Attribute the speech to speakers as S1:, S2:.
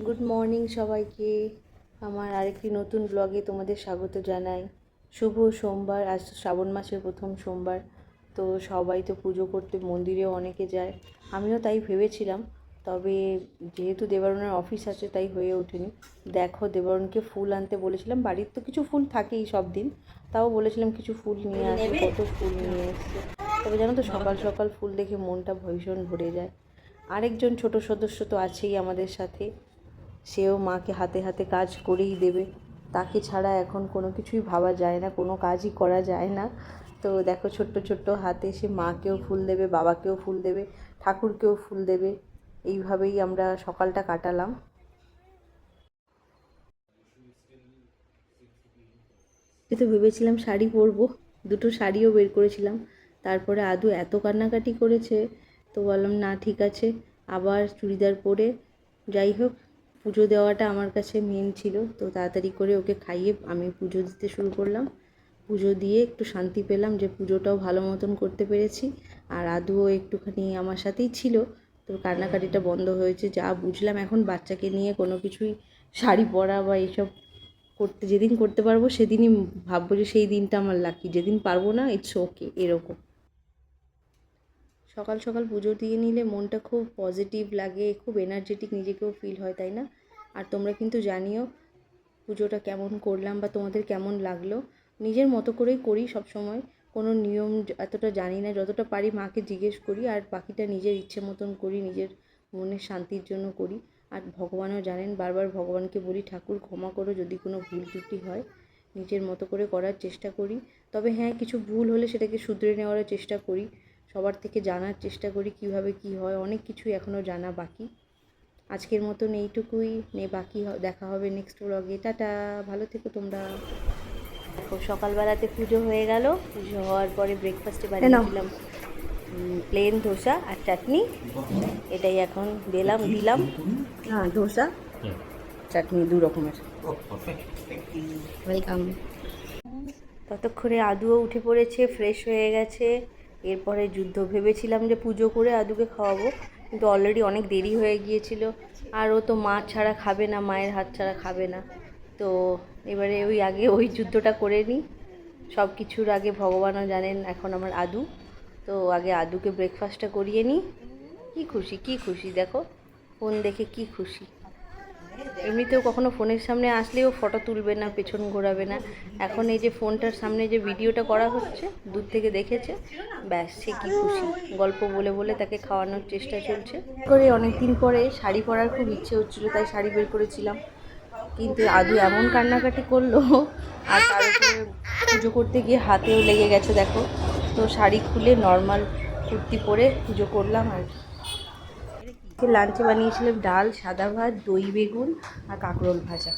S1: Good morning সবাইকে। আমার আরেকটি নতুন ব্লগে তোমাদের স্বাগত জানাই। শুভ সোমবার, আজ শ্রাবণ মাসের প্রথম সোমবার। তো সবাই তো পুজো করতে মন্দিরেও অনেকে যায়, আমিও তাই ভেবেছিলাম। তবে যেহেতু দেবরণের অফিস আছে তাই হয়ে ওঠেনি। দেখো, দেবরণকে ফুল আনতে বলেছিলাম, বাড়ির তো কিছু ফুল থাকেই সব দিন, তাও বলেছিলাম কিছু ফুল নিয়ে আসতে, কত ফুল নিয়ে এসছে। তবে জানো তো, সকাল সকাল ফুল দেখে মনটা ভীষণ ভরে যায়। আরেকজন ছোট সদস্য তো আছেই আমাদের সাথে, সেও মাকে হাতে হাতে কাজ করেই দেবে। তাকে ছাড়া এখন কোনো কিছুই ভাবা যায় না, কোনো কাজই করা যায় না। তো দেখো, ছোট্ট ছোট্ট হাতে সে মাকেও ফুল দেবে, বাবাকেও ফুল দেবে, ঠাকুরকেও ফুল দেবে। এইভাবেই আমরা সকালটা কাটালাম। তো ভেবেছিলাম শাড়ি পরবো, দুটো শাড়িও বের করেছিলাম। তারপরে আদু এত কান্নাকাটি করেছে, তো বললাম না ঠিক আছে, আবার চুড়িদার পরে। যাই হোক, পুজো দেওয়াটা আমার কাছে মেন ছিল, তো তাড়াতাড়ি করে ওকে খাইয়ে আমি পুজো দিতে শুরু করলাম। পুজো দিয়ে একটু শান্তি পেলাম যে পুজোটাও ভালো মতন করতে পেরেছি। আর আদুও একটুখানি আমার সাথেই ছিল, তো কান্নাকাটিটা বন্ধ হয়েছে। যা বুঝলাম, এখন বাচ্চাকে নিয়ে কোনো কিছুই শাড়ি পরা বা এইসব করতে, যেদিন করতে পারবো সেদিনই ভাববো যে সেই দিনটা আমার লাকি, যেদিন পারবো না ইটস ওকে, এরকম। সকাল সকাল পুজো দিয়ে নিলে মনটা খুব পজিটিভ লাগে, খুব এনার্জেটিক নিজেকেও ফিল হয়, তাই না? আর তোমরা কিন্তু জানিও পুজোটা কেমন করলাম বা তোমাদের কেমন লাগলো। নিজের মতো করেই করি সব সময়, কোনো নিয়ম এতটা জানি না, যতটা পারি মাকে জিজ্ঞেস করি, আর বাকিটা নিজের ইচ্ছে মতন করি, নিজের মনের শান্তির জন্য করি। আর ভগবানও জানেন, বারবার ভগবানকে বলি ঠাকুর ক্ষমা করো যদি কোনো ভুল ত্রুটি হয়। নিজের মতো করে করার চেষ্টা করি। তবে হ্যাঁ, কিছু ভুল হলে সেটাকে শুধরে নেওয়ার চেষ্টা করি, সবার থেকে জানার চেষ্টা করি কিভাবে কি হয়, অনেক কিছুই এখনও জানা বাকি। আজকের মতন এইটুকুই, বাকি দেখা হবে নেক্সট ব্লগে। টাটা, ভালো থেকো তোমরা। দেখো, সকালবেলাতে পুজো হয়ে গেল। পুজো হওয়ার পরে ব্রেকফাস্টে বানিয়েছিলাম প্লেন ধোসা আর চাটনি। এটাই এখন দিলাম। হ্যাঁ, ধোসা চাটনি দু রকমের। ওয়েলকাম। ততক্ষণে আদুও উঠে পড়েছে, ফ্রেশ হয়ে গেছে। এরপরে যুদ্ধ। ভেবেছিলাম যে পুজো করে আদুকে খাওয়াবো, কিন্তু অলরেডি অনেক দেরি হয়ে গিয়েছিল। আর ও তো মা ছাড়া খাবে না, মায়ের হাত ছাড়া খাবে না। তো এবারে আগে ওই যুদ্ধটা করে নিই। সব কিছুর আগে ভগবানও জানেন এখন আমার আদু। তো আগে আদুকে ব্রেকফাস্টটা করিয়ে নিই। কি খুশি দেখো, ফোন দেখে কি খুশি। এমনিতেও কখনো ফোনের সামনে আসলেও ফটো তুলবে না, পেছন ঘোরাবে না। এখন এই যে ফোনটার সামনে যে ভিডিওটা করা হচ্ছে, দূর থেকে দেখেছে, ব্যাস সে কি খুশি। গল্প বলে বলে তাকে খাওয়ানোর চেষ্টা চলছে। করে অনেকদিন পরে শাড়ি পরার খুব ইচ্ছে হচ্ছিলো, তাই শাড়ি বের করেছিলাম। কিন্তু আদু এমন কান্নাকাটি করলো, আর তার উপরে পুজো করতে গিয়ে হাতেও লেগে গেছে দেখো। তো শাড়ি খুলে নর্মাল কুর্তি পরে পুজো করলাম আর কি। লাঞ্চে বানিয়েছিলাম ডাল, সাদা ভাত, দই বেগুন আর কাঁকরোল ভাজা।